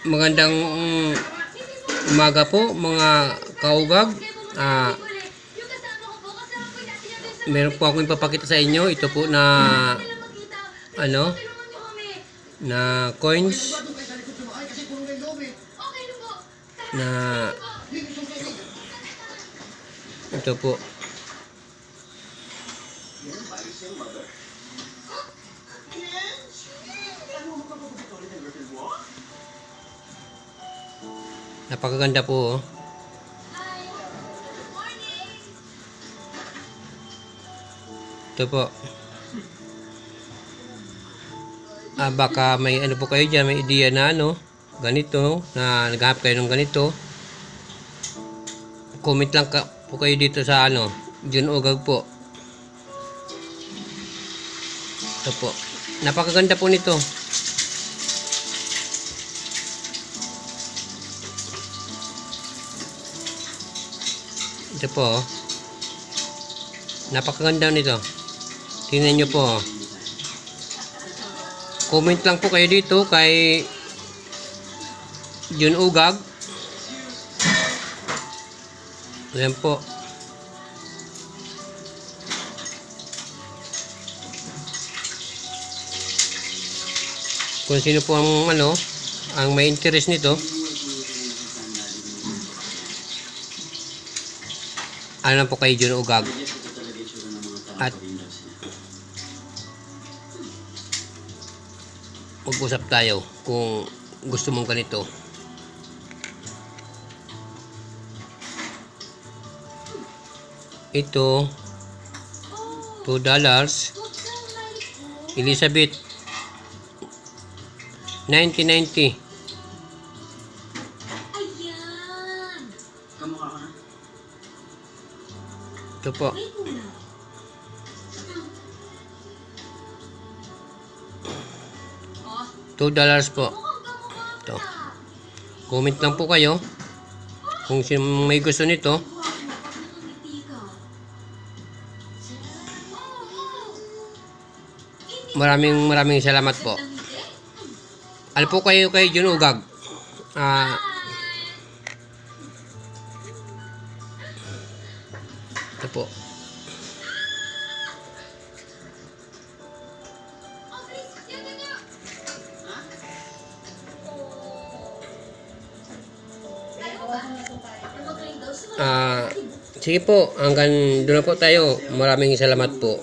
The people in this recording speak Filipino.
Magandang umaga po mga kaugag. Meron po akong ipapakita sa inyo. Ito po na na coins na ito po. Napakaganda po. Ito po. Baka may ano po kayo dyan, may idea na ganito, na naghahanap kayo ng ganito. Comment lang po kayo dito sa June Ugag po. Ito po. Napakaganda po nito. Ito po. Napakaganda nito. Tingnan nyo po. Comment lang po kayo dito kay June Ugag. Ayan po. Kung sino po ang may interest nito. Ano po kay June Ugag. At mag-usap tayo kung gusto mong ganito. Ito $2. Elizabeth 1990. Ito po. $2 po. Ito. Comment lang po kayo kung sino may gusto nito. Maraming salamat po. Ano po kayo kay June Ugag? Ito po. Sige po, hanggang doon na po tayo. Maraming salamat po.